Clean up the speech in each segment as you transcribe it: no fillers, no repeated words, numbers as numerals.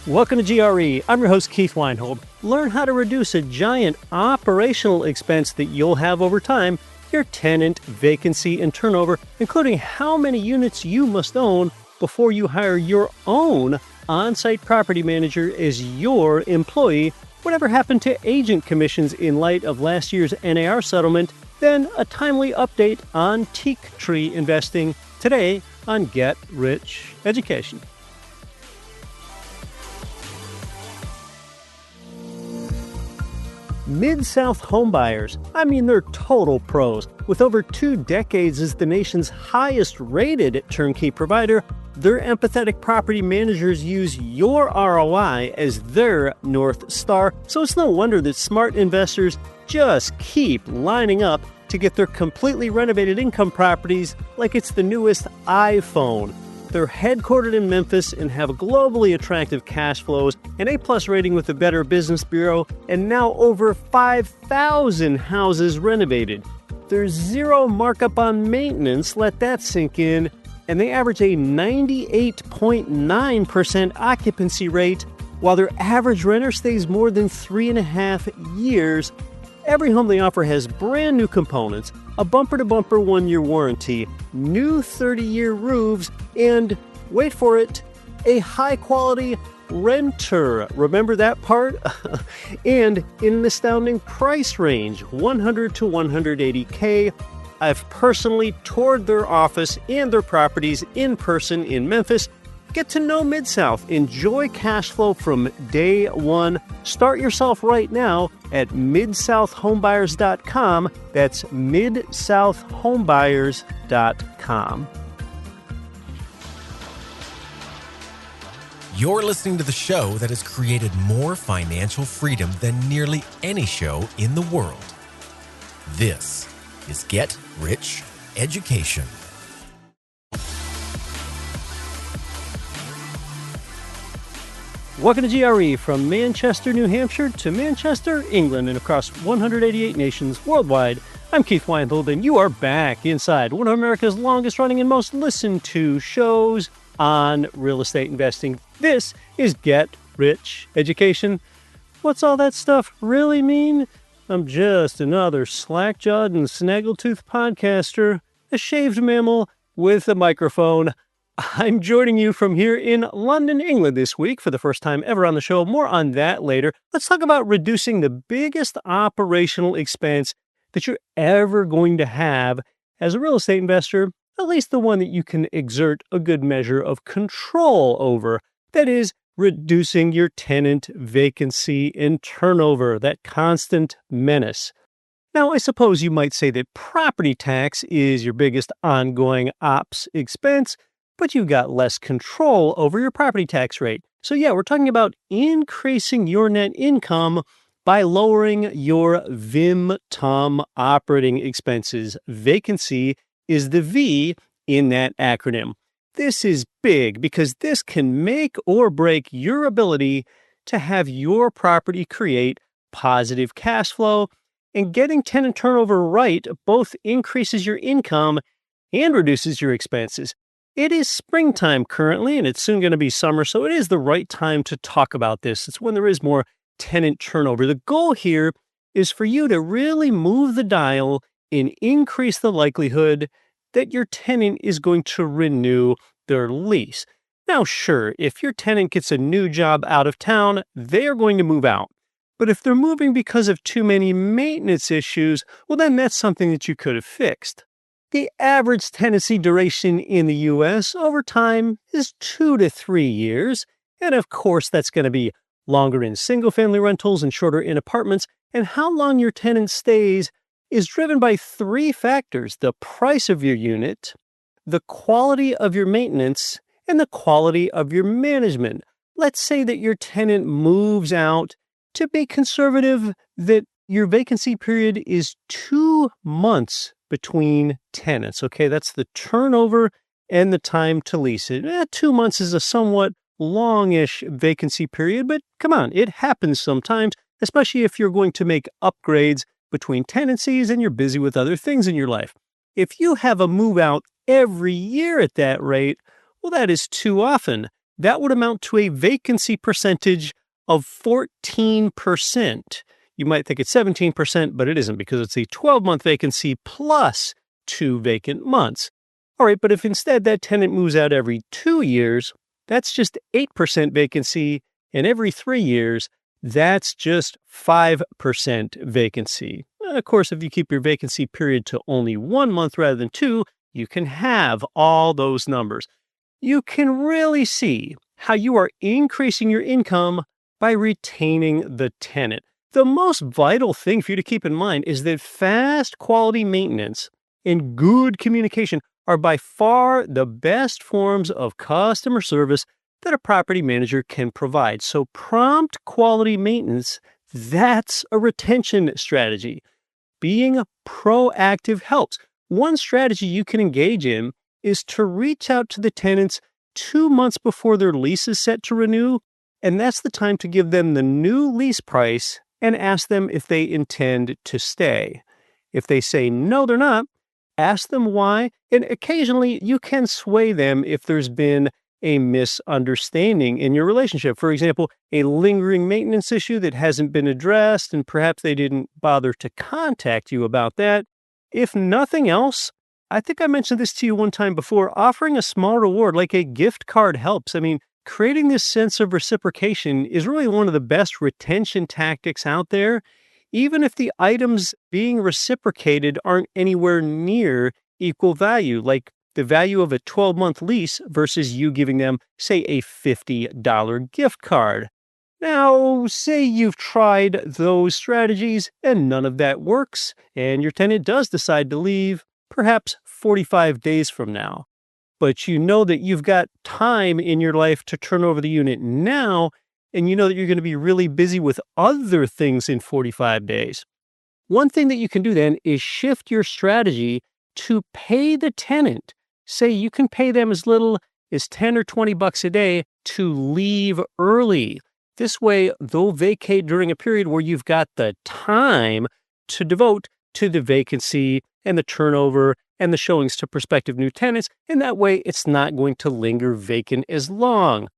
Welcome to GRE. I'm your host, Keith Weinhold. Learn how to reduce a giant operational expense that you'll have over time, your tenant, vacancy, and turnover, including how many units you must own before you hire your own on-site property manager as your employee. Whatever happened to agent commissions in light of last year's NAR settlement? Then a timely update on Teak tree investing today on Get Rich Education. Mid-South homebuyers, they're total pros. With over 2 decades as the nation's highest-rated turnkey provider, their empathetic property managers use your ROI as their North Star, so it's no wonder that smart investors just keep lining up to get their completely renovated income properties like it's the newest iPhone. They're headquartered in Memphis and have globally attractive cash flows, an A-plus rating with the Better Business Bureau, and now over 5,000 houses renovated. There's zero markup on maintenance, let that sink in, and they average a 98.9% occupancy rate, while their average renter stays more than 3.5 years. Every home they offer has brand new components, a bumper-to-bumper 1-year warranty, new 30-year roofs, and, wait for it, a high-quality renter. Remember that part? And in an astounding price range, $100 to $180K. I've personally toured their office and their properties in person in Memphis. Get to know Mid-South. Enjoy cash flow from day one. Start yourself right now at midsouthhomebuyers.com. That's midsouthhomebuyers.com. You're listening to the show that has created more financial freedom than nearly any show in the world. This is Get Rich Education. Welcome to GRE, from Manchester, New Hampshire to Manchester, England, and across 188 nations worldwide. I'm Keith Weinhold, and you are back inside one of America's longest-running and most listened-to shows on real estate investing. This is Get Rich Education. What's all that stuff really mean? I'm just another slack-jawed and snaggletooth podcaster, a shaved mammal with a microphone. I'm joining you from here in London, England this week for the first time ever on the show. More on that later. Let's talk about reducing the biggest operational expense that you're ever going to have as a real estate investor, at least the one that you can exert a good measure of control over. That is, reducing your tenant vacancy and turnover, that constant menace. Now, I suppose you might say that property tax is your biggest ongoing ops expense, but you've got less control over your property tax rate. So yeah, we're talking about increasing your net income by lowering your VIM/TUM operating expenses. Vacancy is the V in that acronym. This is big because this can make or break your ability to have your property create positive cash flow, and getting tenant turnover right both increases your income and reduces your expenses. It is springtime currently, and it's soon going to be summer, so it is the right time to talk about this. It's when there is more tenant turnover. The goal here is for you to really move the dial and increase the likelihood that your tenant is going to renew their lease. Now, sure, if your tenant gets a new job out of town, they are going to move out. But if they're moving because of too many maintenance issues, well, then that's something that you could have fixed. The average tenancy duration in the U.S. over time is 2 to 3 years. And of course, that's going to be longer in single-family rentals and shorter in apartments. And how long your tenant stays is driven by 3 factors: the price of your unit, the quality of your maintenance, and the quality of your management. Let's say that your tenant moves out. To be conservative, that your vacancy period is 2 months between tenants. Okay, that's the turnover and the time to lease it. 2 months is a somewhat longish vacancy period, but come on, it happens sometimes, especially if you're going to make upgrades between tenancies and you're busy with other things in your life. If you have a move out every year at that rate, well, that is too often. that would amount to a vacancy percentage of 14%. You might think it's 17%, but it isn't because it's a 12-month vacancy plus 2 vacant months. All right, but if instead that tenant moves out every 2 years, that's just 8% vacancy, and every 3 years, that's just 5% vacancy. Of course, if you keep your vacancy period to only 1 month rather than 2, you can have all those numbers. You can really see how you are increasing your income by retaining the tenant. The most vital thing for you to keep in mind is that fast quality maintenance and good communication are by far the best forms of customer service that a property manager can provide. So prompt quality maintenance, that's a retention strategy. Being proactive helps. One strategy you can engage in is to reach out to the tenants 2 months before their lease is set to renew, and that's the time to give them the new lease price and ask them if they intend to stay. If they say no, they're not, ask them why, and occasionally you can sway them if there's been a misunderstanding in your relationship. For example, a lingering maintenance issue that hasn't been addressed, and perhaps they didn't bother to contact you about that. If nothing else, I think I mentioned this to you one time before, offering a small reward like a gift card helps. I mean, creating this sense of reciprocation is really one of the best retention tactics out there, even if the items being reciprocated aren't anywhere near equal value, like the value of a 12-month lease versus you giving them, say, a $50 gift card. Now, say you've tried those strategies and none of that works, and your tenant does decide to leave, perhaps 45 days from now. But you know that you've got time in your life to turn over the unit now, and you know that you're going to be really busy with other things in 45 days. One thing that you can do then is shift your strategy to pay the tenant. Say you can pay them as little as 10 or 20 bucks a day to leave early. This way, they'll vacate during a period where you've got the time to devote to the vacancy and the turnover and the showings to prospective new tenants, and that way it's not going to linger vacant as long.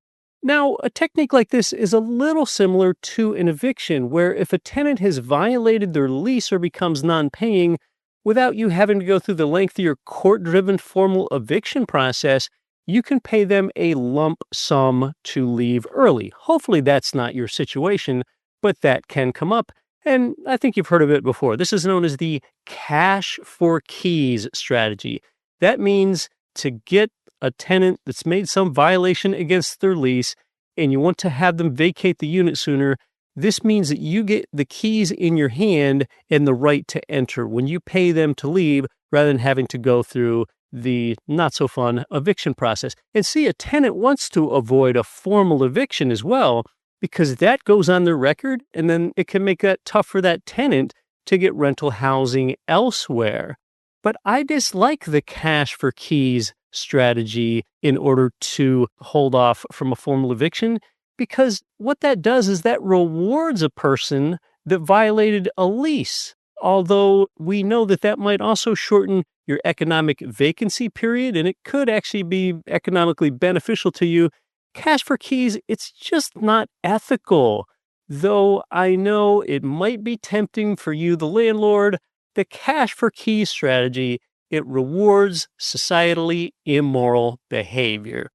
Now, a technique like this is a little similar to an eviction, where if a tenant has violated their lease or becomes non-paying, without you having to go through the lengthier court-driven formal eviction process, you can pay them a lump sum to leave early. Hopefully that's not your situation, but that can come up. And I think you've heard of it before. This is known as the cash for keys strategy. That means to get a tenant that's made some violation against their lease and you want to have them vacate the unit sooner, this means that you get the keys in your hand and the right to enter when you pay them to leave rather than having to go through the not-so-fun eviction process. And see, a tenant wants to avoid a formal eviction as well because that goes on their record, and then it can make it tough for that tenant to get rental housing elsewhere. But I dislike the cash for keys strategy in order to hold off from a formal eviction, because what that does is that rewards a person that violated a lease. Although we know that that might also shorten your economic vacancy period, and it could actually be economically beneficial to you. Cash for keys, it's just not ethical. Though I know it might be tempting for you, the landlord, the cash for keys strategy, it rewards societally immoral behavior.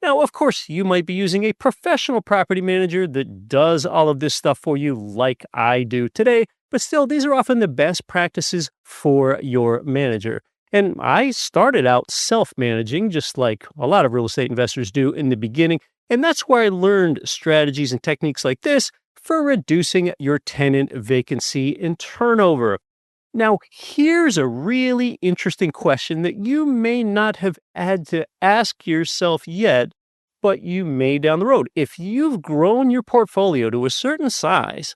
Now, of course, you might be using a professional property manager that does all of this stuff for you like I do today, but still, these are often the best practices for your manager. And I started out self-managing, just like a lot of real estate investors do in the beginning, and that's where I learned strategies and techniques like this for reducing your tenant vacancy and turnover. Now, here's a really interesting question that you may not have had to ask yourself yet, but you may down the road. If you've grown your portfolio to a certain size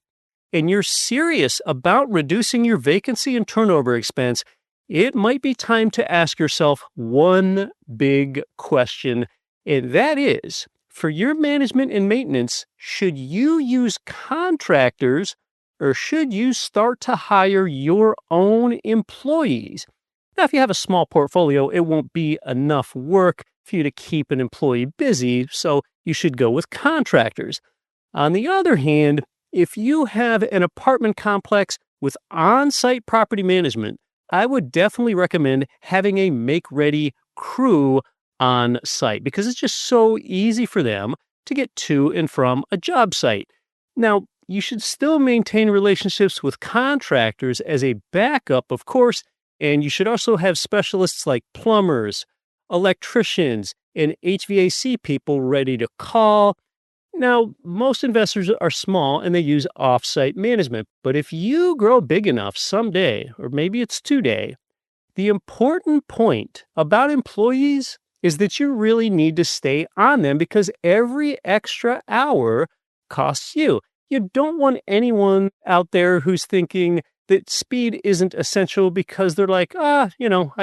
and you're serious about reducing your vacancy and turnover expense, it might be time to ask yourself one big question, and that is, for your management and maintenance, should you use contractors or should you start to hire your own employees? Now, if you have a small portfolio, it won't be enough work for you to keep an employee busy, so you should go with contractors. On the other hand, if you have an apartment complex with on site property management, I would definitely recommend having a make ready crew on site because it's just so easy for them to get to and from a job site. Now, you should still maintain relationships with contractors as a backup, of course, and you should also have specialists like plumbers, electricians, and HVAC people ready to call. Now, most investors are small and they use offsite management, but if you grow big enough someday, or maybe it's today, the important point about employees is that you really need to stay on them because every extra hour costs you. You don't want anyone out there who's thinking that speed isn't essential because they're like, I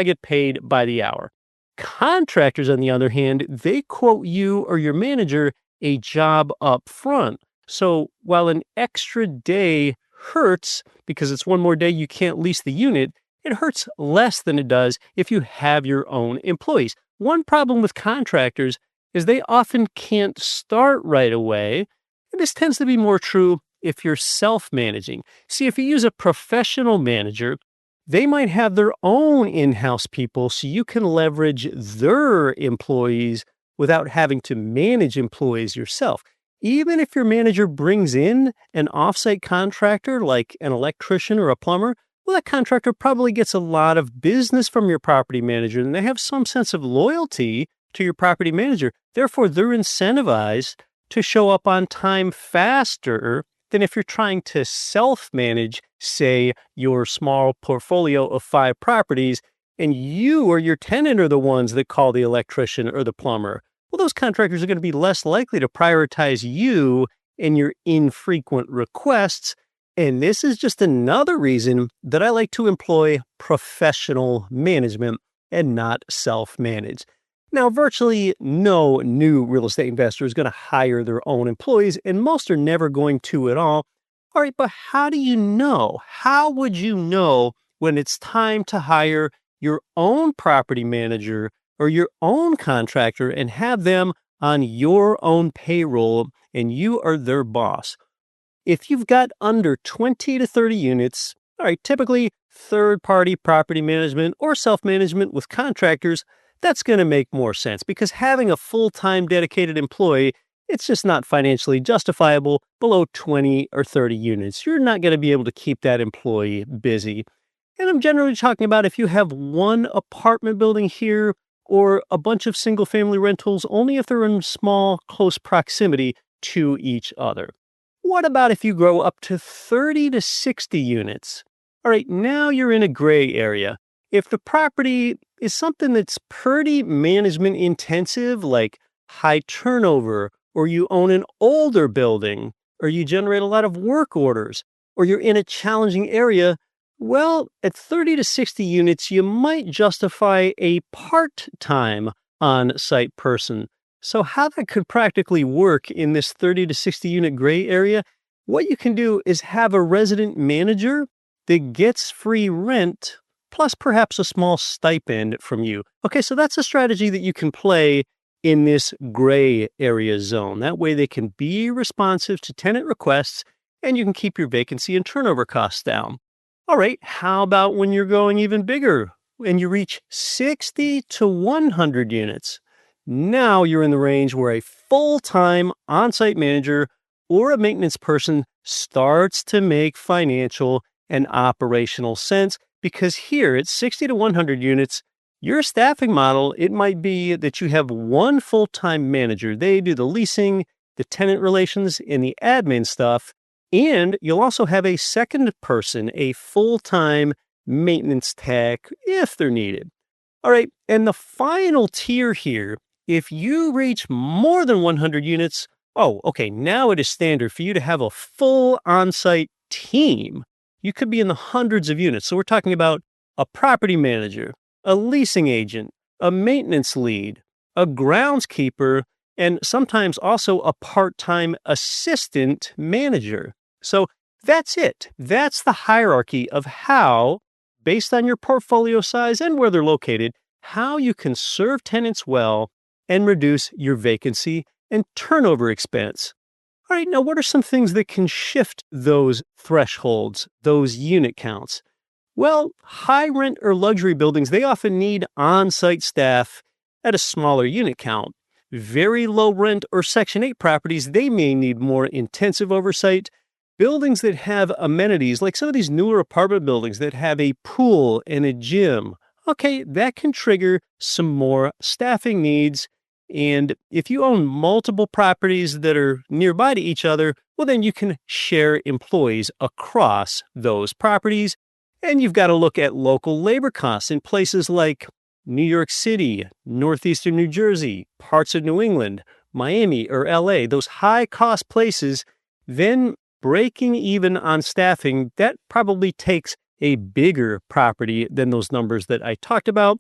get paid by the hour. Contractors, on the other hand, they quote you or your manager a job up front. So while an extra day hurts because it's one more day you can't lease the unit, it hurts less than it does if you have your own employees. One problem with contractors is they often can't start right away. And this tends to be more true if you're self-managing. See, if you use a professional manager, they might have their own in-house people so you can leverage their employees without having to manage employees yourself. Even if your manager brings in an offsite contractor like an electrician or a plumber, well, that contractor probably gets a lot of business from your property manager and they have some sense of loyalty to your property manager. Therefore, they're incentivized to show up on time faster than if you're trying to self-manage, say, your small portfolio of 5 properties, and you or your tenant are the ones that call the electrician or the plumber. Well, those contractors are going to be less likely to prioritize you and your infrequent requests. And this is just another reason that I like to employ professional management and not self-manage. Now, virtually no new real estate investor is going to hire their own employees, and most are never going to at all. All right, but how do you know? How would you know when it's time to hire your own property manager or your own contractor and have them on your own payroll and you are their boss? If you've got under 20 to 30 units, all right, typically third-party property management or self-management with contractors, that's going to make more sense because having a full-time dedicated employee, it's just not financially justifiable below 20 or 30 units. You're not going to be able to keep that employee busy. And I'm generally talking about if you have one apartment building here or a bunch of single-family rentals, only if they're in small, close proximity to each other. What about if you grow up to 30 to 60 units? All right, now you're in a gray area. If the property is something that's pretty management intensive, like high turnover, or you own an older building, or you generate a lot of work orders, or you're in a challenging area, well, at 30 to 60 units, you might justify a part-time on-site person. So how that could practically work in this 30 to 60 unit gray area, what you can do is have a resident manager that gets free rent plus perhaps a small stipend from you. Okay, so that's a strategy that you can play in this gray area zone. That way they can be responsive to tenant requests and you can keep your vacancy and turnover costs down. All right, how about when you're going even bigger and you reach 60 to 100 units? Now you're in the range where a full-time on-site manager or a maintenance person starts to make financial and operational sense because here at 60 to 100 units, your staffing model, it might be that you have one full-time manager. They do the leasing, the tenant relations, and the admin stuff. And you'll also have a second person, a full-time maintenance tech if they're needed. All right, and the final tier here, if you reach more than 100 units, now it is standard for you to have a full on-site team. You could be in the hundreds of units. So we're talking about a property manager, a leasing agent, a maintenance lead, a groundskeeper, and sometimes also a part-time assistant manager. So that's it. That's the hierarchy of how, based on your portfolio size and where they're located, how you can serve tenants well and reduce your vacancy and turnover expense. All right, now what are some things that can shift those thresholds, those unit counts? Well, high rent or luxury buildings, they often need on site staff at a smaller unit count. Very low rent or Section 8 properties, they may need more intensive oversight. Buildings that have amenities, like some of these newer apartment buildings that have a pool and a gym, okay, that can trigger some more staffing needs. And if you own multiple properties that are nearby to each other, well, then you can share employees across those properties. And you've got to look at local labor costs in places like New York City, northeastern New Jersey, parts of New England, Miami, or LA, those high cost places. Then breaking even on staffing, that probably takes a bigger property than those numbers that I talked about.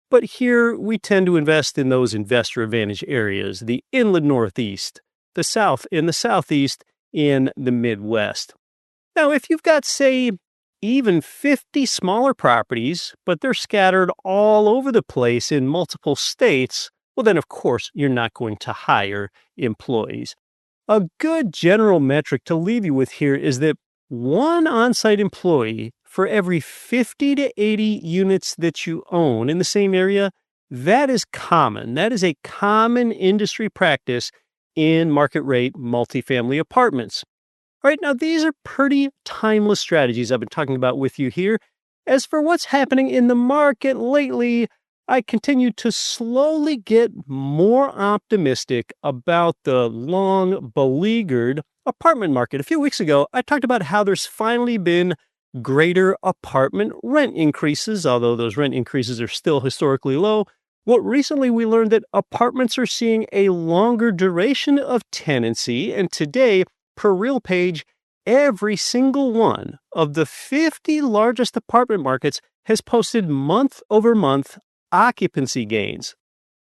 But here we tend to invest in those investor advantage areas, the inland Northeast, the South and the Southeast, and the Midwest. Now, if you've got, say, even 50 smaller properties, but they're scattered all over the place in multiple states, well, then, of course, you're not going to hire employees. A good general metric to leave you with here is that one on-site employee for every 50 to 80 units that you own in the same area, that is common. That is a common industry practice in market rate multifamily apartments. All right, now these are pretty timeless strategies I've been talking about with you here. As for what's happening in the market lately, I continue to slowly get more optimistic about the long beleaguered apartment market. A few weeks ago, I talked about how there's finally been greater apartment rent increases, although those rent increases are still historically low. Well, recently we learned that apartments are seeing a longer duration of tenancy, and today, per RealPage, every single one of the 50 largest apartment markets has posted month-over-month occupancy gains.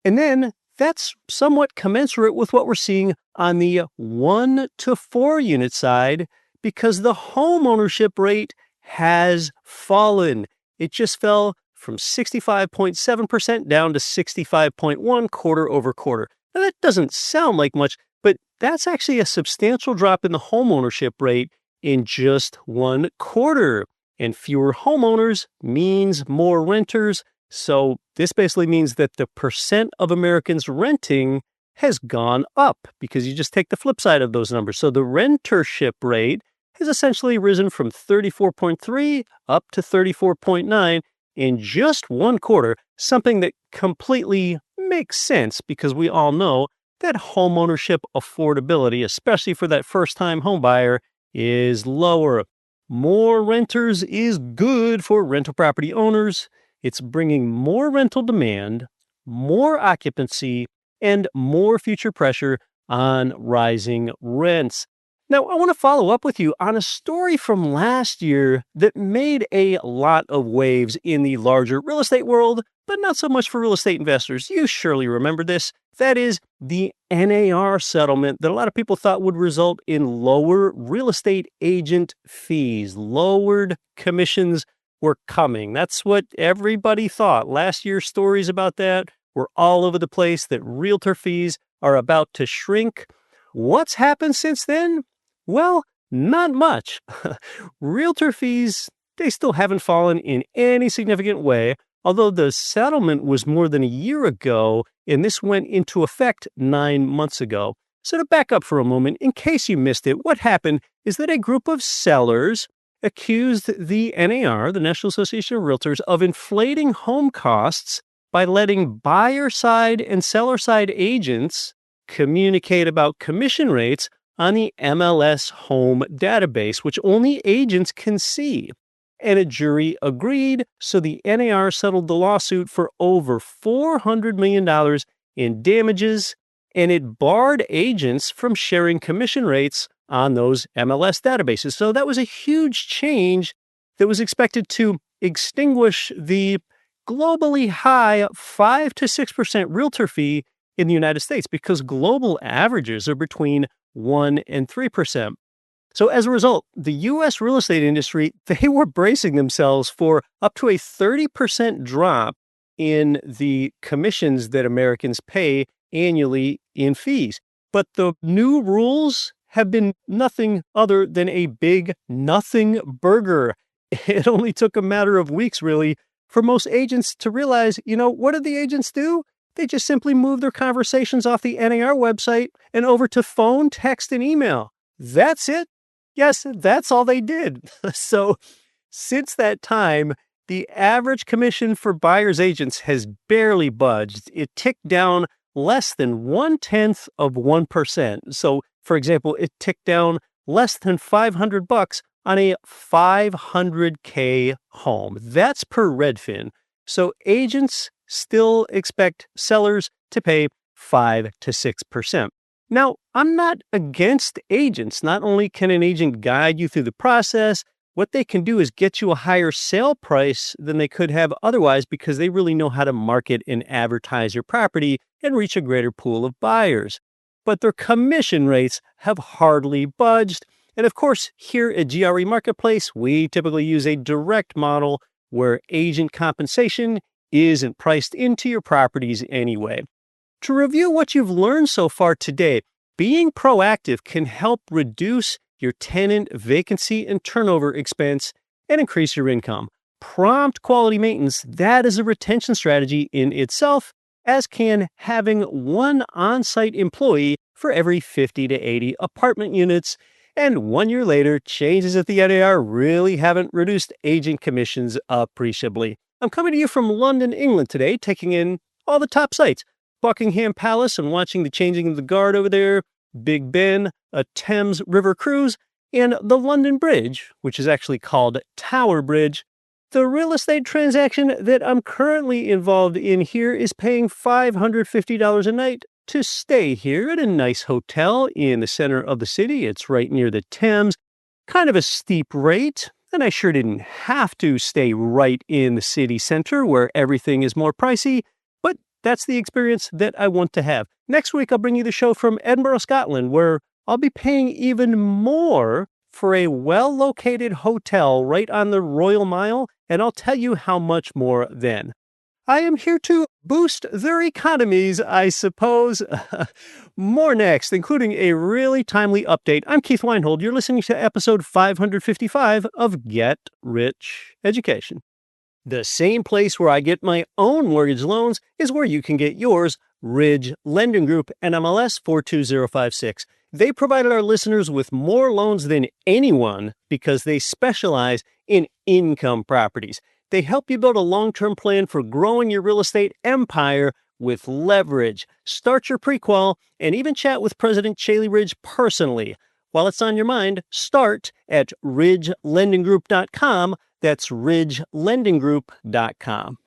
And then that's somewhat commensurate with what we're seeing on the 1 to 4 unit side because the home ownership rate has fallen. It just fell from 65.7% down to 65.1% quarter over quarter. Now that doesn't sound like much, but that's actually a substantial drop in the home ownership rate in just 1 quarter. And fewer homeowners means more renters. So this basically means that the percent of Americans renting has gone up because you just take the flip side of those numbers. So the rentership rate has essentially risen from 34.3 up to 34.9 in just 1 quarter, something that completely makes sense because we all know that homeownership affordability, especially for that first-time home buyer, is lower. More renters is good for rental property owners. It's bringing more rental demand, more occupancy, and more future pressure on rising rents. Now, I want to follow up with you on a story from last year that made a lot of waves in the larger real estate world, but not so much for real estate investors. You surely remember this. That is the NAR settlement that a lot of people thought would result in lower real estate agent fees. Lowered commissions were coming. That's what everybody thought. Last year's stories about that were all over the place, that realtor fees are about to shrink. What's happened since then? Well, not much. Realtor fees, they still haven't fallen in any significant way, although the settlement was more than a year ago, and this went into effect 9 months ago. So to back up for a moment, in case you missed it, what happened is that a group of sellers accused the NAR, the National Association of Realtors, of inflating home costs by letting buyer-side and seller-side agents communicate about commission rates on the MLS home database, which only agents can see. And a jury agreed, so the NAR settled the lawsuit for over $400 million in damages, and it barred agents from sharing commission rates on those MLS databases. So that was a huge change that was expected to extinguish the globally high 5 to 6% realtor fee in the United States because global averages are between 1 and 3%. So as a result, the U.S. real estate industry, they were bracing themselves for up to a 30% drop in the commissions that Americans pay annually in fees. But the new rules have been nothing other than a big nothing burger. It only took a matter of weeks, really, for most agents to realize, what did the agents do? They just simply moved their conversations off the NAR website and over to phone, text, and email. That's it. Yes, that's all they did. So since that time, the average commission for buyer's agents has barely budged. It ticked down less than 0.1%. So, for example, it ticked down less than $500 on a $500K home. That's per Redfin. So agents still expect sellers to pay 5 to 6%. Now, I'm not against agents. Not only can an agent guide you through the process, what they can do is get you a higher sale price than they could have otherwise because they really know how to market and advertise your property and reach a greater pool of buyers. But their commission rates have hardly budged. And of course, here at GRE Marketplace, we typically use a direct model where agent compensation isn't priced into your properties anyway. To review what you've learned so far today, being proactive can help reduce your tenant vacancy and turnover expense and increase your income. Prompt quality maintenance, that is a retention strategy in itself, as can having one on-site employee for every 50 to 80 apartment units. And 1 year later, changes at the NAR really haven't reduced agent commissions appreciably. I'm coming to you from London, England today, taking in all the top sites. Buckingham Palace and watching the changing of the guard over there, Big Ben, a Thames River cruise, and the London Bridge, which is actually called Tower Bridge. The real estate transaction that I'm currently involved in here is paying $550 a night to stay here at a nice hotel in the center of the city. It's right near the Thames. Kind of a steep rate, and I sure didn't have to stay right in the city center where everything is more pricey, but that's the experience that I want to have. Next week, I'll bring you the show from Edinburgh, Scotland, where I'll be paying even more for a well-located hotel right on the Royal Mile, and I'll tell you how much more then. I am here to boost their economies, I suppose. More next, including a really timely update. I'm Keith Weinhold. You're listening to episode 555 of Get Rich Education. The same place where I get my own mortgage loans is where you can get yours, Ridge Lending Group, NMLS 42056. They provided our listeners with more loans than anyone because they specialize in income properties. They help you build a long-term plan for growing your real estate empire with leverage. Start your pre-qual and even chat with President Chaley Ridge personally. While it's on your mind, start at ridgelendinggroup.com. That's ridgelendinggroup.com.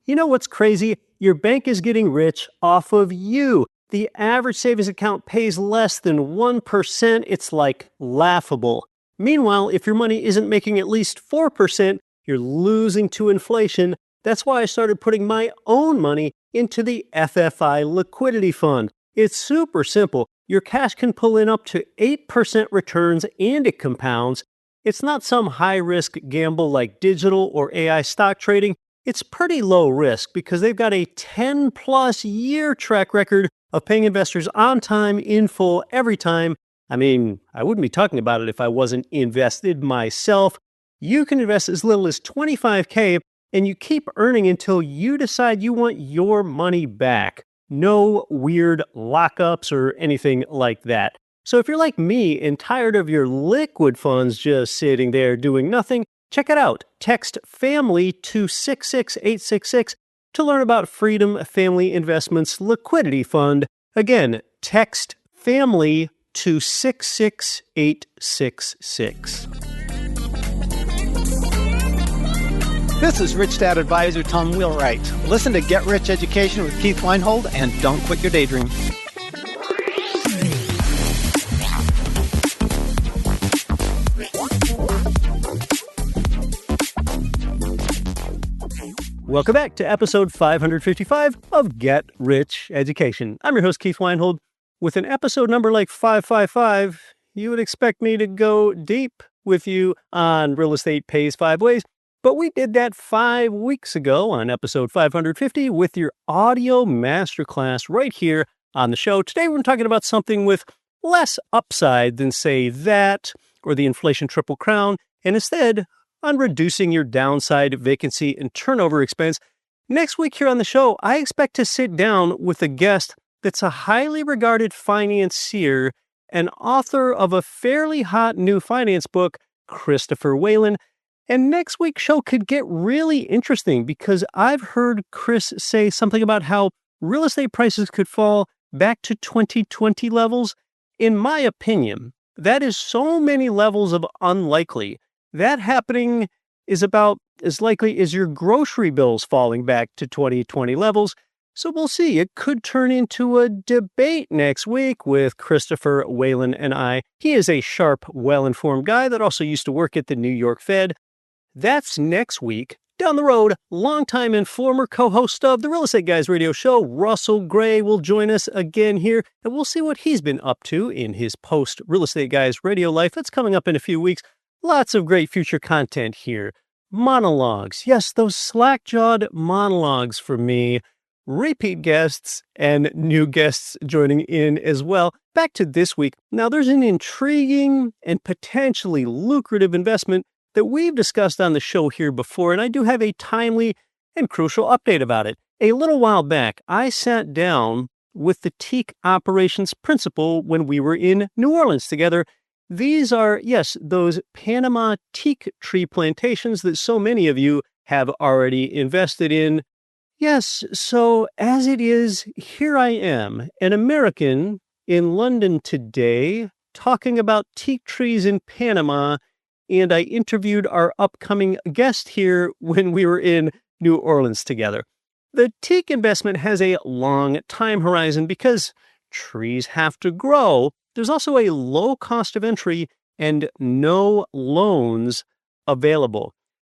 You know what's crazy? Your bank is getting rich off of you. The average savings account pays less than 1%. It's like laughable. Meanwhile, if your money isn't making at least 4%, you're losing to inflation. That's why I started putting my own money into the FFI Liquidity Fund. It's super simple. Your cash can pull in up to 8% returns and it compounds. It's not some high-risk gamble like digital or AI stock trading. It's pretty low risk because they've got a 10-plus year track record of paying investors on time, in full, every time. I mean, I wouldn't be talking about it if I wasn't invested myself. You can invest as little as $25K, and you keep earning until you decide you want your money back. No weird lockups or anything like that. So if you're like me and tired of your liquid funds just sitting there doing nothing, check it out. Text FAMILY to 66866 to learn about Freedom Family Investments Liquidity Fund. Again, text FAMILY to 66866. This is Rich Dad Advisor Tom Wheelwright. Listen to Get Rich Education with Keith Weinhold and don't quit your daydream. Welcome back to episode 555 of Get Rich Education. I'm your host, Keith Weinhold. With an episode number like 555, you would expect me to go deep with you on real estate pays 5 ways. But we did that 5 weeks ago on episode 550 with your audio masterclass right here on the show. Today we're talking about something with less upside than, say, that or the inflation triple crown, and instead on reducing your downside vacancy and turnover expense. Next week here on the show, I expect to sit down with a guest that's a highly regarded financier and author of a fairly hot new finance book, Christopher Whalen. And next week's show could get really interesting because I've heard Chris say something about how real estate prices could fall back to 2020 levels. In my opinion, that is so many levels of unlikely. That happening is about as likely as your grocery bills falling back to 2020 levels. So we'll see. It could turn into a debate next week with Christopher Whalen and I. He is a sharp, well-informed guy that also used to work at the New York Fed. That's next week. Down the road, longtime and former co-host of the Real Estate Guys radio show, Russell Gray, will join us again here, and we'll see what he's been up to in his post-Real Estate Guys radio life. That's coming up in a few weeks. Lots of great future content here. Monologues. Yes, those slack-jawed monologues for me. Repeat guests and new guests joining in as well. Back to this week. Now, there's an intriguing and potentially lucrative investment that we've discussed on the show here before, and I do have a timely and crucial update about it. A little while back, I sat down with the Teak operations principal when we were in New Orleans together. These are, yes, those Panama teak tree plantations that so many of you have already invested in. Yes, so as it is, here I am, an American in London today, talking about teak trees in Panama, and I interviewed our upcoming guest here when we were in New Orleans together. The teak investment has a long time horizon because trees have to grow. There's also a low cost of entry and no loans available.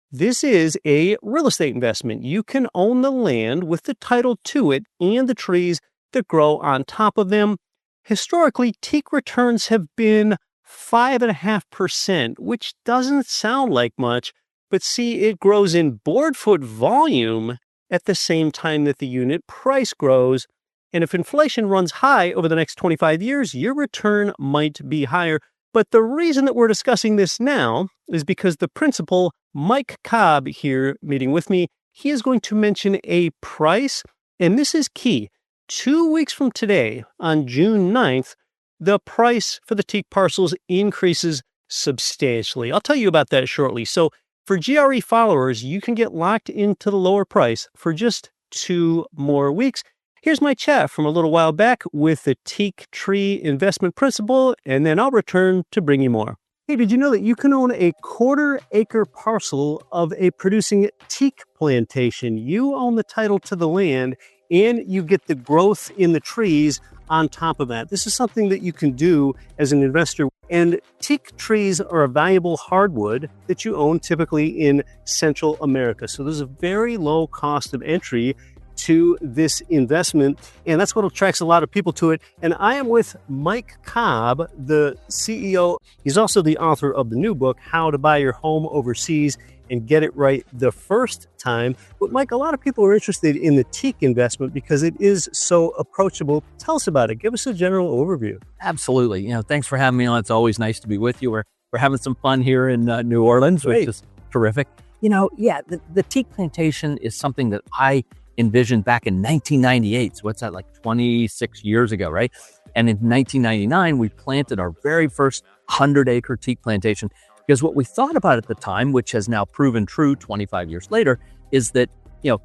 This is a real estate investment. You can own the land with the title to it and the trees that grow on top of them. Historically, teak returns have been 5.5%, which doesn't sound like much, but see, it grows in board foot volume at the same time that the unit price grows. And if inflation runs high over the next 25 years, your return might be higher. But the reason that we're discussing this now is because the principal, Mike Cobb, here meeting with me, he is going to mention a price, and this is key. 2 weeks from today, on June 9th, the price for the teak parcels increases substantially. I'll tell you about that shortly. So for GRE followers, you can get locked into the lower price for just 2 more weeks. Here's my chat from a little while back with the teak tree investment principal, and then I'll return to bring you more. Hey, did you know that you can own a 1/4-acre parcel of a producing teak plantation? You own the title to the land, and you get the growth in the trees on top of that. This is something that you can do as an investor. And teak trees are a valuable hardwood that you own typically in Central America. So there's a very low cost of entry to this investment, and that's what attracts a lot of people to it. And I am with Mike Cobb, the CEO. He's also the author of the new book, How to Buy Your Home Overseas and Get It Right the First Time. But Mike, a lot of people are interested in the teak investment because it is so approachable. Tell us about it. Give us a general overview. Absolutely. Thanks for having me on. It's always nice to be with you. We're having some fun here in New Orleans, which is terrific. The teak plantation is something that I envisioned back in 1998. So what's that, like 26 years ago, right? And in 1999, we planted our very first 100-acre teak plantation because what we thought about at the time, which has now proven true 25 years later, is that,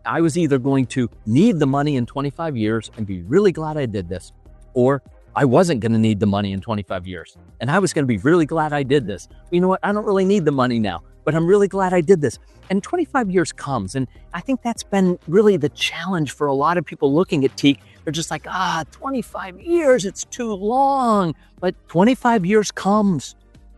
I was either going to need the money in 25 years and be really glad I did this, or I wasn't going to need the money in 25 years. And I was going to be really glad I did this. You know what? I don't really need the money now, but I'm really glad I did this. And 25 years comes. And I think that's been really the challenge for a lot of people looking at teak. They're just like, 25 years, it's too long. But 25 years comes.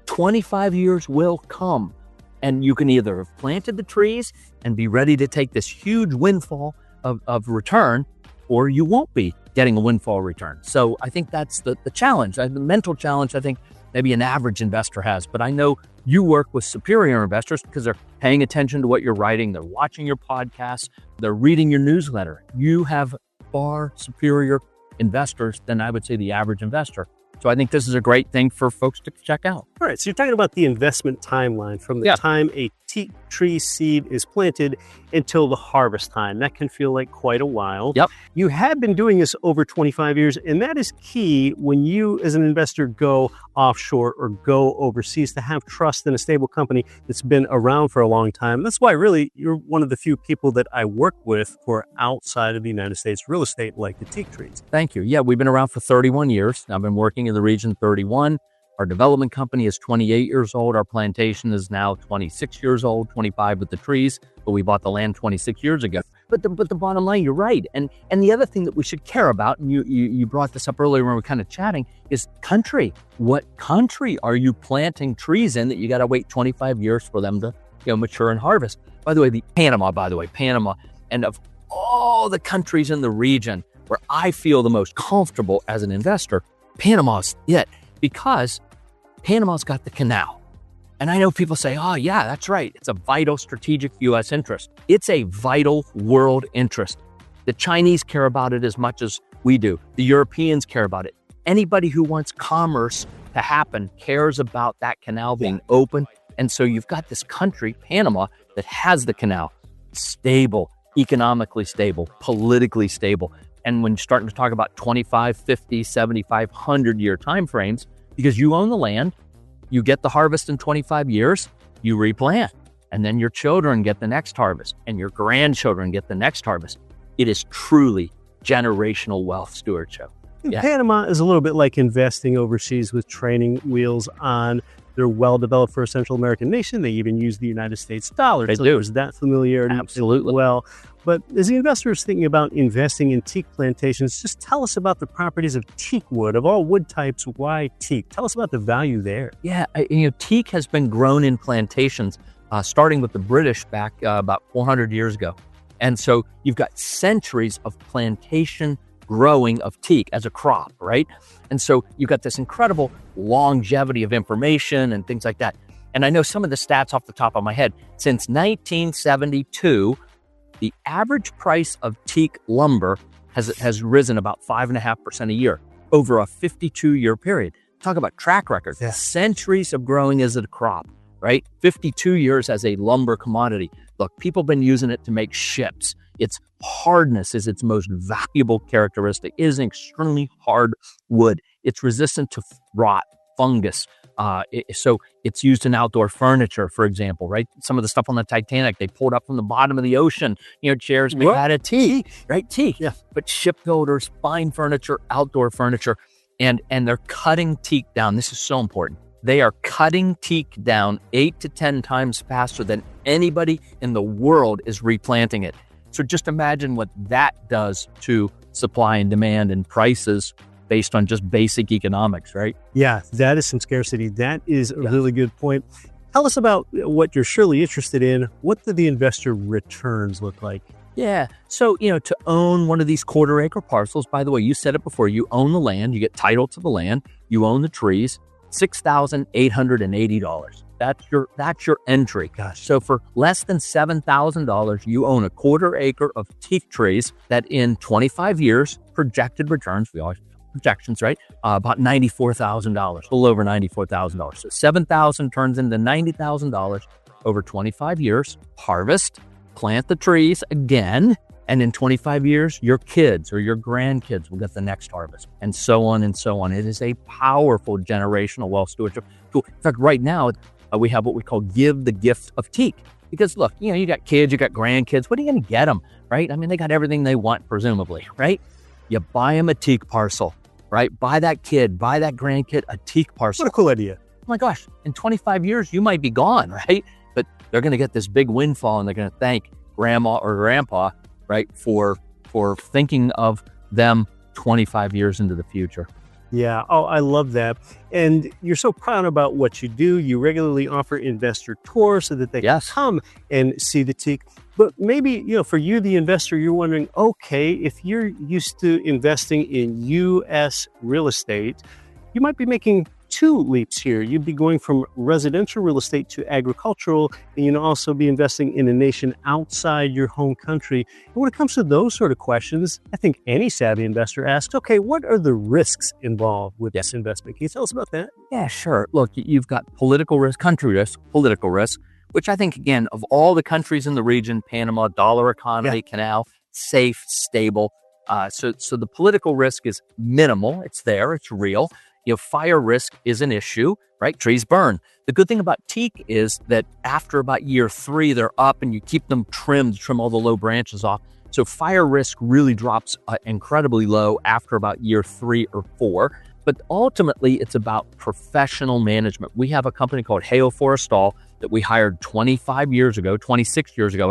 25 years will come. And you can either have planted the trees and be ready to take this huge windfall of return, or you won't be. getting a windfall return. So I think that's the challenge, the mental challenge I think maybe an average investor has. But I know you work with superior investors because they're paying attention to what you're writing, they're watching your podcasts, they're reading your newsletter. You have far superior investors than I would say the average investor. So I think this is a great thing for folks to check out. All right, so you're talking about the investment timeline from the time a teak tree seed is planted until the harvest time. That can feel like quite a while. Yep. You have been doing this over 25 years, and that is key when you as an investor go offshore or go overseas, to have trust in a stable company that's been around for a long time. That's why really you're one of the few people that I work with who are outside of the United States real estate, like the teak trees. Thank you. Yeah, we've been around for 31 years. I've been working in the region 31. Our development company is 28 years old. Our plantation is now 26 years old, 25 with the trees, but we bought the land 26 years ago. But the bottom line, you're right. And the other thing that we should care about, and you brought this up earlier when we were kind of chatting, is country. What country are you planting trees in that you got to wait 25 years for them to mature and harvest? By the way, Panama. And of all the countries in the region where I feel the most comfortable as an investor, Panama's it. Because Panama's got the canal. And I know people say, oh yeah, that's right. It's a vital strategic U.S. interest. It's a vital world interest. The Chinese care about it as much as we do. The Europeans care about it. Anybody who wants commerce to happen cares about that canal being open. And so you've got this country, Panama, that has the canal. Stable, economically stable, politically stable. And when you're starting to talk about 25, 50, 75, 100-year timeframes, because you own the land, you get the harvest in 25 years, you replant, and then your children get the next harvest, and your grandchildren get the next harvest. It is truly generational wealth stewardship. Yeah. Panama is a little bit like investing overseas with training wheels on. They're well-developed for a Central American nation. They even use the United States dollar. They so do. There's that familiarity Absolutely. as well. But as the investor is thinking about investing in teak plantations, just tell us about the properties of teak wood. Of all wood types, why teak? Tell us about the value there. Yeah, teak has been grown in plantations, starting with the British back about 400 years ago. And so you've got centuries of plantation growing of teak as a crop, right? And so you've got this incredible longevity of information and things like that. And I know some of the stats off the top of my head. Since 1972, the average price of teak lumber has risen about 5.5% a year over a 52-year period. Talk about track record. Yeah. Centuries of growing as a crop, right? 52 years as a lumber commodity. Look, people have been using it to make ships. Its hardness is its most valuable characteristic. It is an extremely hard wood. It's resistant to rot, fungus. So it's used in outdoor furniture, for example, right? Some of the stuff on the Titanic, they pulled up from the bottom of the ocean, chairs made out of teak, right? Teak. Yeah. But shipbuilders, fine furniture, outdoor furniture, and they're cutting teak down. This is so important. They are cutting teak down 8 to 10 times faster than anybody in the world is replanting it. So just imagine what that does to supply and demand and prices based on just basic economics, right? Yeah, that is some scarcity. That is a really good point. Tell us about what you're surely interested in. What do the investor returns look like? Yeah. So, to own one of these quarter-acre parcels, by the way, you said it before, you own the land, you get title to the land, you own the trees, $6,880. That's your entry. Gosh. So for less than $7,000, you own a quarter acre of teak trees that in 25 years, projected returns, we always projections, right? About $94,000, a little over $94,000. So $7,000 turns into $90,000 over 25 years. Harvest, plant the trees again, and in 25 years, your kids or your grandkids will get the next harvest, and so on and so on. It is a powerful generational wealth stewardship tool. In fact, right now, we have what we call give the gift of teak. Because look, you got kids, you got grandkids. What are you going to get them, right? I mean, they got everything they want, presumably, right? You buy them a teak parcel, right? Buy that kid, buy that grandkid a teak parcel. What a cool idea. Oh my gosh, in 25 years, you might be gone, right? But they're going to get this big windfall, and they're going to thank grandma or grandpa, right, for thinking of them 25 years into the future. Yeah. Oh, I love that. And you're so proud about what you do. You regularly offer investor tours so that they can come and see the teak. But maybe, for you, the investor, you're wondering, okay, if you're used to investing in U.S. real estate, you might be making two leaps here. You'd be going from residential real estate to agricultural, and you'd also be investing in a nation outside your home country. And when it comes to those sort of questions, I think any savvy investor asks, okay, what are the risks involved with this investment? Can you tell us about that? Yeah, sure. Look, you've got political risk, country risk, political risk, which I think, again, of all the countries in the region, Panama, dollar economy, canal, safe, stable. So the political risk is minimal. It's there. It's real. Fire risk is an issue, right? Trees burn. The good thing about teak is that after about year 3, they're up and you keep them trimmed, trim all the low branches off. So fire risk really drops incredibly low after about year 3 or 4. But ultimately, it's about professional management. We have a company called Hale Forestal that we hired 26 years ago,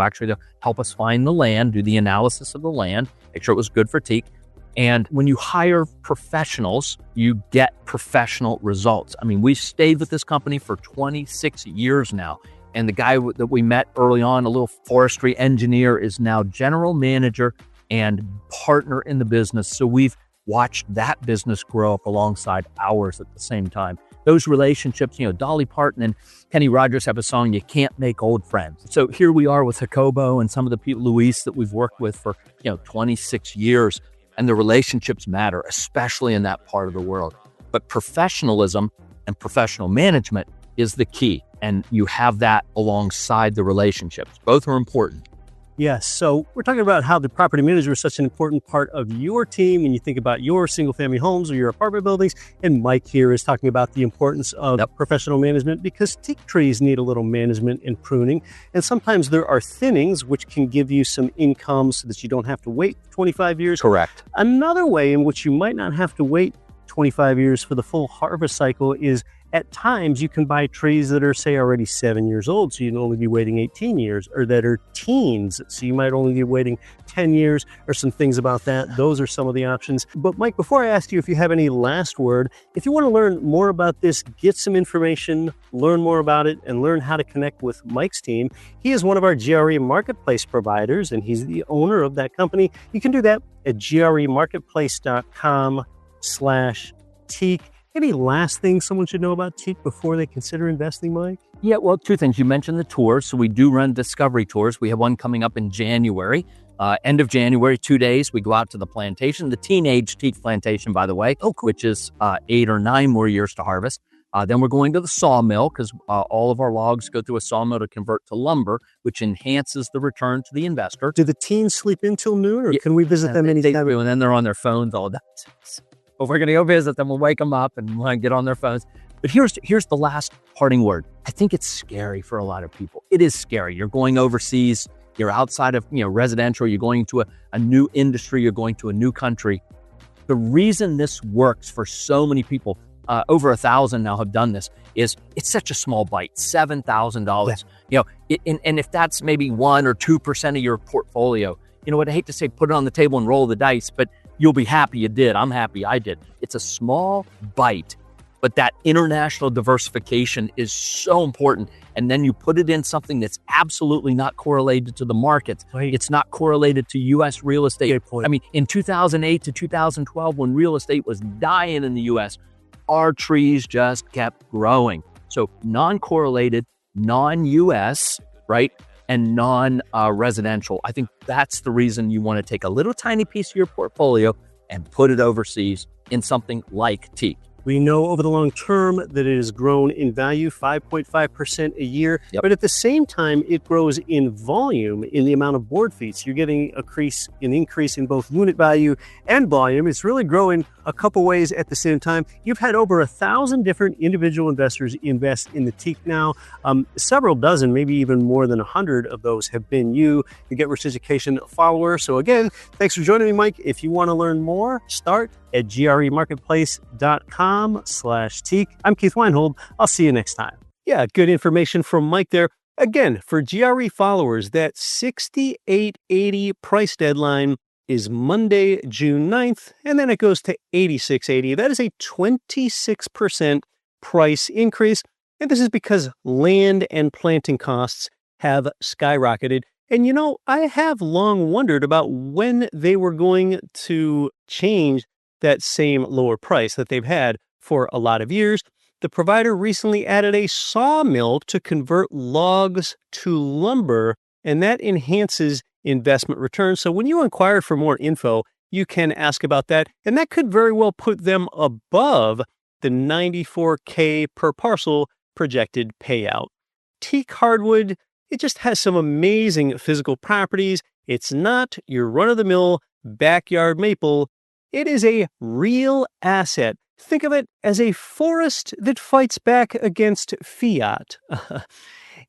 actually, to help us find the land, do the analysis of the land, make sure it was good for teak. And when you hire professionals, you get professional results. I mean, we've stayed with this company for 26 years now. And the guy that we met early on, a little forestry engineer, is now general manager and partner in the business. So we've watched that business grow up alongside ours at the same time. Those relationships, Dolly Parton and Kenny Rogers have a song, "You Can't Make Old Friends." So here we are with Jacobo and some of the people, Luis, that we've worked with for 26 years. And the relationships matter, especially in that part of the world. But professionalism and professional management is the key. And you have that alongside the relationships. Both are important. Yes. So we're talking about how the property manager is such an important part of your team, and you think about your single family homes or your apartment buildings. And Mike here is talking about the importance of professional management, because teak trees need a little management and pruning. And sometimes there are thinnings which can give you some income so that you don't have to wait 25 years. Correct. Another way in which you might not have to wait 25 years for the full harvest cycle is at times you can buy trees that are, say, already 7 years old, so you'd only be waiting 18 years, or that are teens, so you might only be waiting 10 years, or some things about that. Those are some of the options. But Mike, before I ask you if you have any last word, if you want to learn more about this, get some information, learn more about it, and learn how to connect with Mike's team, he is one of our GRE marketplace providers, and he's the owner of that company. You can do that at gremarketplace.com/teak. Any last things someone should know about teak before they consider investing, Mike? Yeah, well, two things. You mentioned the tours. So we do run discovery tours. We have one coming up in January, end of January, 2 days. We go out to the plantation, the teenage teak plantation, by the way, which is 8 or 9 more years to harvest. Then we're going to the sawmill, because all of our logs go through a sawmill to convert to lumber, which enhances the return to the investor. Do the teens sleep in till noon, or can we visit them anytime? And then they're on their phones all day. If we're going to go visit them, we'll wake them up and we'll get on their phones. But here's the last parting word. I think it's scary for a lot of people. It is scary. You're going overseas. You're outside of residential. You're going to a new industry. You're going to a new country. The reason this works for so many people, over 1,000 now have done this, is it's such a small bite, $7,000. And if that's maybe 1 or 2% of your portfolio, what I hate to say, put it on the table and roll the dice, but you'll be happy you did. I'm happy I did. It's a small bite, but that international diversification is so important. And then you put it in something that's absolutely not correlated to the markets. Right. It's not correlated to U.S. real estate. I mean, in 2008 to 2012, when real estate was dying in the U.S., our trees just kept growing. So non-correlated, non-U.S., right? And non-residential. I think that's the reason you want to take a little tiny piece of your portfolio and put it overseas in something like teak. We know over the long term that it has grown in value 5.5% a year, but at the same time, it grows in volume in the amount of board feet. You're getting an increase in both unit value and volume. It's really growing a couple ways at the same time. You've had over 1,000 different individual investors invest in the teak now. Several dozen, maybe even more than 100 of those have been you, the Get Rich Education follower. So again, thanks for joining me, Mike. If you want to learn more, start at gremarketplace.com/teak. I'm Keith Weinhold. I'll see you next time. Yeah, good information from Mike there. Again, for GRE followers, that 68.80 price deadline is Monday, June 9th, and then it goes to 86.80. That is a 26% price increase, and this is because land and planting costs have skyrocketed. And I have long wondered about when they were going to change that same lower price that they've had for a lot of years. The provider recently added a sawmill to convert logs to lumber, and that enhances investment returns. So when you inquire for more info, you can ask about that, and that could very well put them above the $94K per parcel projected payout. Teak hardwood, it just has some amazing physical properties. It's not your run-of-the-mill backyard maple. It is a real asset. Think of it as a forest that fights back against fiat.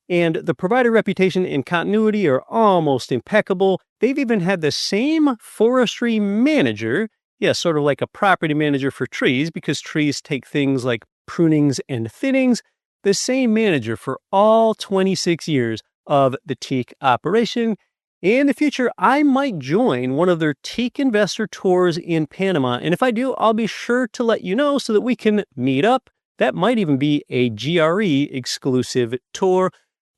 And the provider reputation and continuity are almost impeccable. They've even had the same forestry manager, sort of like a property manager for trees, because trees take things like prunings and thinnings, the same manager for all 26 years of the Teak operation. In the future, I might join one of their Teak investor tours in Panama. And if I do, I'll be sure to let you know so that we can meet up. That might even be a GRE exclusive tour.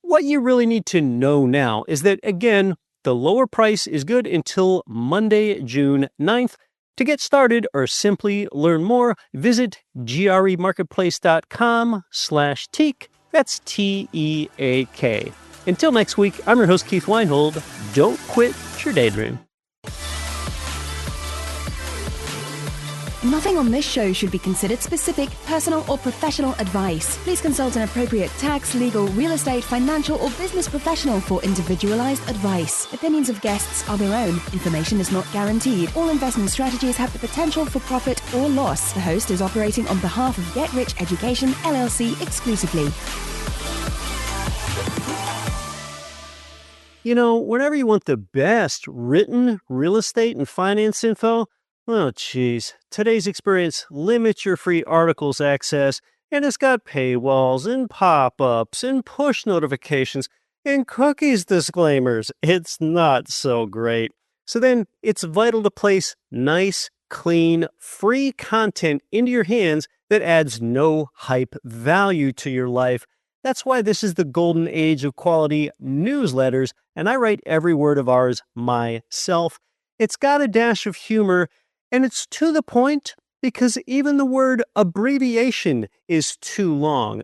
What you really need to know now is that, again, the lower price is good until Monday, June 9th. To get started or simply learn more, visit gremarketplace.com/Teak. That's TEAK. Until next week, I'm your host, Keith Weinhold. Don't quit your daydream. Nothing on this show should be considered specific, personal, or professional advice. Please consult an appropriate tax, legal, real estate, financial, or business professional for individualized advice. Opinions of guests are their own. Information is not guaranteed. All investment strategies have the potential for profit or loss. The host is operating on behalf of Get Rich Education, LLC exclusively. Whenever you want the best written real estate and finance info, oh, geez. Today's Experience limits your free articles access, and it's got paywalls and pop-ups and push notifications and cookies disclaimers. It's not so great. So then it's vital to place nice, clean, free content into your hands that adds no hype value to your life. That's why this is the golden age of quality newsletters, and I write every word of ours myself. It's got a dash of humor, and it's to the point because even the word abbreviation is too long.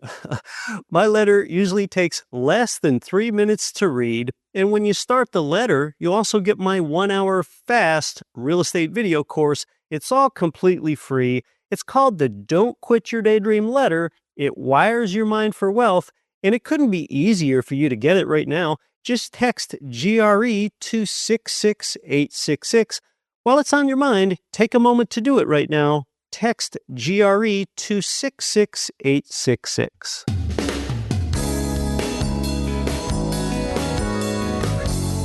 My letter usually takes less than 3 minutes to read, and when you start the letter, you also get my 1-hour fast real estate video course. It's all completely free. It's called the Don't Quit Your Daydream letter. It wires your mind for wealth, and it couldn't be easier for you to get it right now. Just text GRE to 66866. While it's on your mind, take a moment to do it right now. Text GRE to 66866.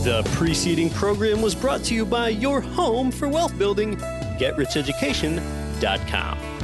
The preceding program was brought to you by your home for wealth building, GetRichEducation.com.